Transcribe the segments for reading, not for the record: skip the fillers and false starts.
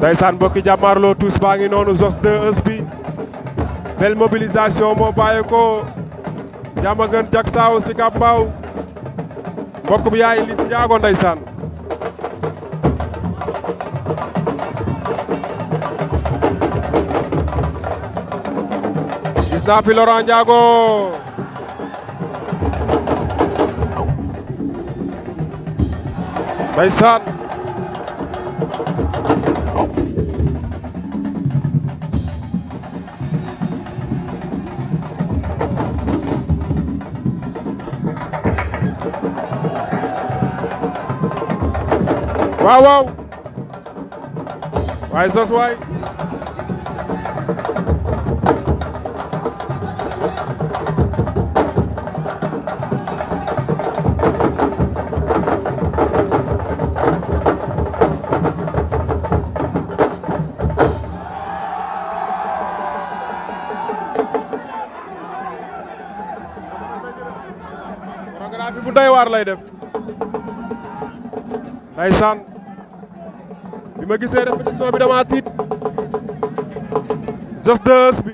Ndeysaan mbokki Jamarlo Touss baa ngi noonu Zoss 2 bi belle mobilisation moo bàyyi ko Diamaguène Diacksao Sicap Mbao mbokk bi yaay Liss Ndiago ndeysaan gis naa fi Laurent Ndiago ndeysaan waaw waaw waay Zoss waay chorégraphie bu doy waar lay def ndeysaan bi ma gisee répétition bi dama tiit Zoss 2 bi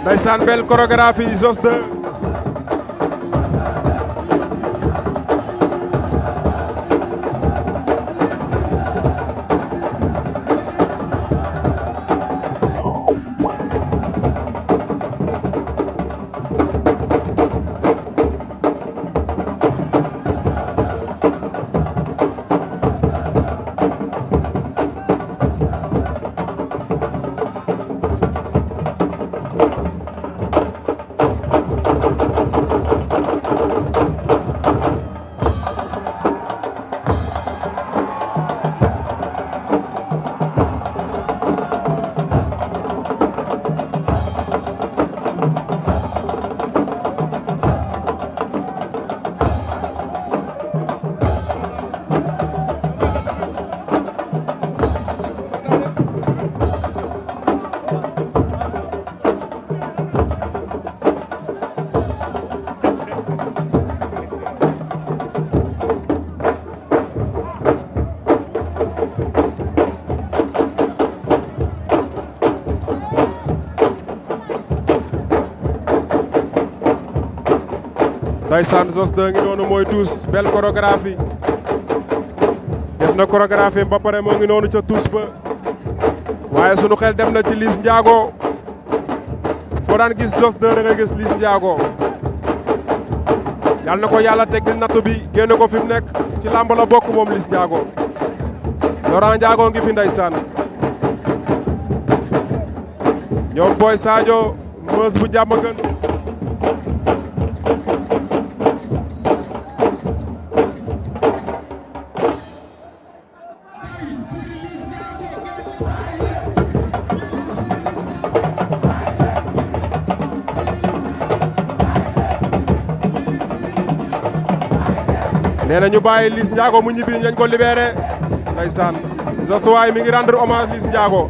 ndeysaan belle chorégraphie Zoss 2 ndeysaan Zoss 2 ngi noonu mooy Touss belle chorégraphie def na chorégraphie ba pare moo ngi noonu ca Touss ba waaye sunu xel dem na ci Liss Ndiago foo daan gis Zoss 2 da nga gis Liss Ndiago yàlla na ko yàlla teggil nattu bi génne ko fi mu nekk ci làmb la bokk moom Liss Ndiago Laurent Ndiago ngi fi ndeysaan ñoom Boy Sadio Meus bu jàmm gën nee na ñu bàyyi Liss Ndiago mu ñibbi nañ ko libéré ndeysaan Zoss waay mi ngi rendre hommage Liss Ndiago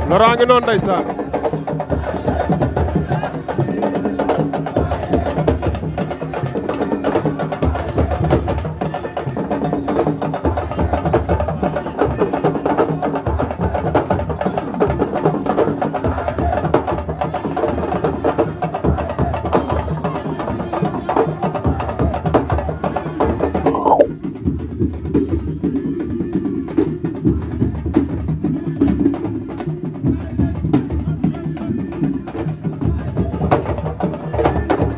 Laurent ngi noonu ndeysaan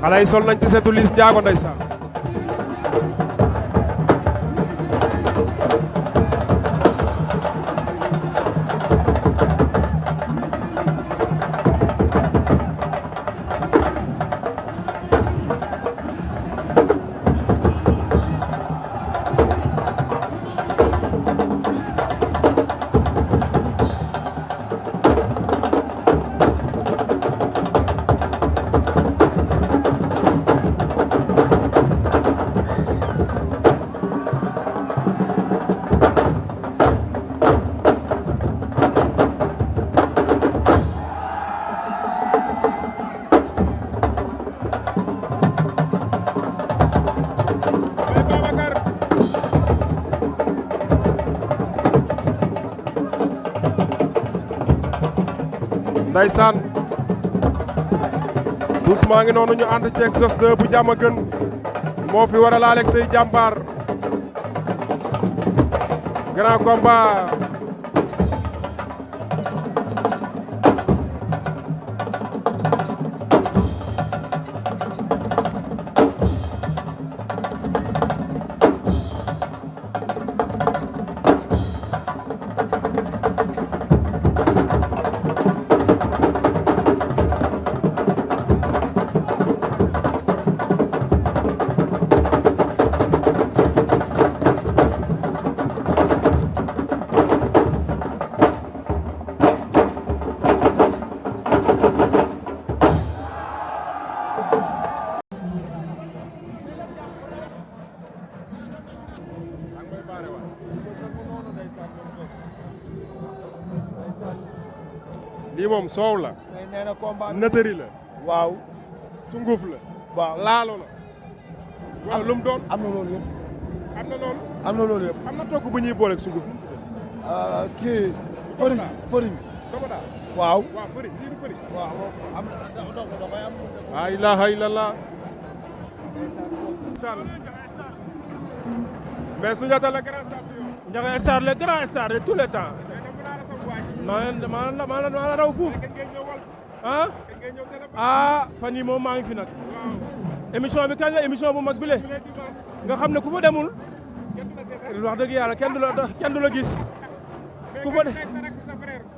xale yi sol nañ ci setu Liss Ndiago ndeysaan ndeysaan Touss maa ngi noonu ñu ànd ceeg Zoss 2 bu jàmm gën moo fi war a laaleeg say jàmbaar grand combat lii moom soow la nëtëri la waaw sunguf la waaw laalo la waaw lu mu doon am na loolu yëpp am na loolu am na loolu yëpp am na togg bu ñuy booleeg sunguf kii fëriñ fëriñ domoda waaw waaw fëriñ lii du fëriñ waaw am da koy am la ilaha illallah sall mais Soundiata le grand champion Ndiago star le grand star de tous les temps maa la raw fuuf ah fan yii moom maa ngi fi nag émission bi kañ la émission bu mag bi le nga xam ne ku fa demul wax dëgg yàlla kenn du la gis ku fa de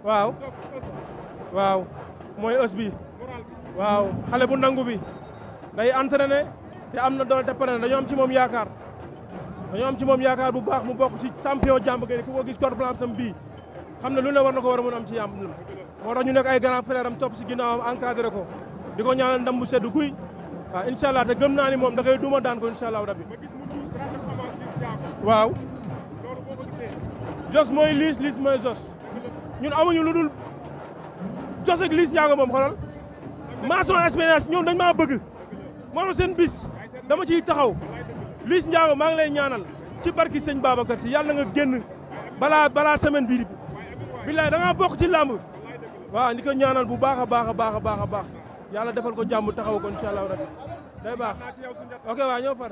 waaw waaw mooy ës bi waaw xale bu nangu bi day entraîné te am na doole te pare na dañoo am ci moom yaakaar bu baax mu bokk ci champion jàmb gay ku ko gis corde blanche sam bii xam ne lu ne war na ko war a mën am ci yàmb moo tax ñu nekk ay grand frère am topp si ginnaawam encadré ko di ko ñaanal ndam bu seddu guy waaw incha allah te gëm naa ni moom da koy duma daan ko incha allah rabbi waaw Zoss mooy Liss mooy Zoss ñun amuñu lu dul Zoss ak Liss Ndiago moom xoolal maçon expérience ñoom dañ maa bëgg moo seen bis dama ciy taxaw Liss Ndiago maa ngi lay ñaanal ci barki sëñ Babacar si yàlla nga génn balaa semaine bii billaay da ngaa bokk ci làmb waaw ni ko ñaanal bu baax a baax yàlla defal ko jàmm taxaw ko incha allah rabbi day baax ok waaw ñoo far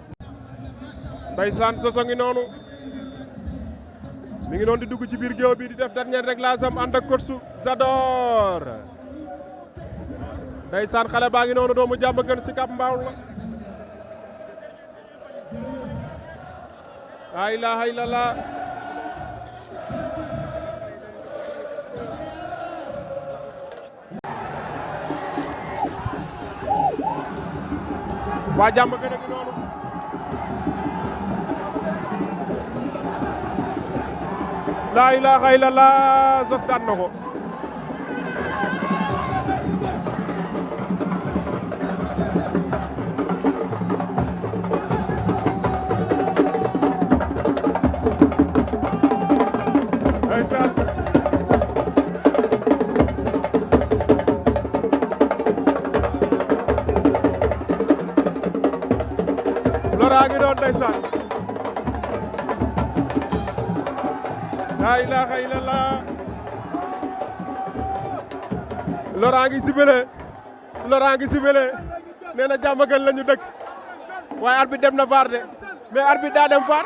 ndeysaan Zoss a ngi noonu mi ngi noonu di dugg ci biir géew bi di def dernier réglage am ànd ak coach Zador ndeysaan xale baa ngi noonu doomu jàmm gën si Kap Mbaaw la laa ilaaha illallah waa jàmm gën a ngi noonu laa ilaaha illallah Zoss daan na ko loraa ngi doon ndeysaan laa ilaaha illallah loraa ngi sibele nee na Diamaguène la ñu dëkk waaye arbitre dem na VAR de mais arbitre daa dem VAR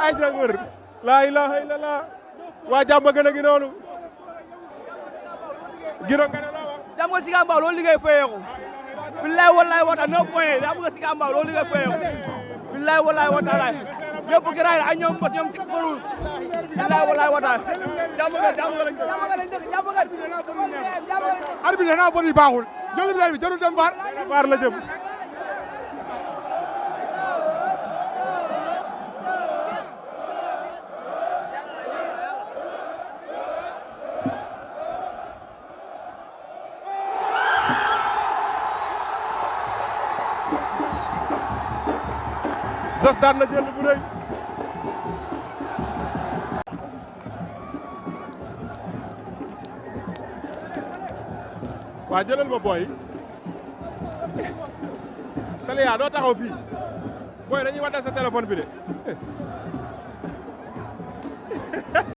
ay jangër laa ilaaha illallah waa Diamaguène a ngi noonu giro nga ne loo wax Diamaguène Sicap Mbao loolu liggéey fayeeku billaay wallaay wata 9 points Diamaguène Sicap Mbao loolu liggéey fayeeku billaay wallaay wata laay ñëpp giraay la ay ñoom bas ñoom ci Farouz billaay wallaay wata Diamaguène arbitre nee naa bon yi baaxul jël bi jarul dem VAR la jëm Zoss daan na jël bu rëy waa jëlal ma booy Saliya doo taxaw fii booy dañuy wadda sa téléphone bi de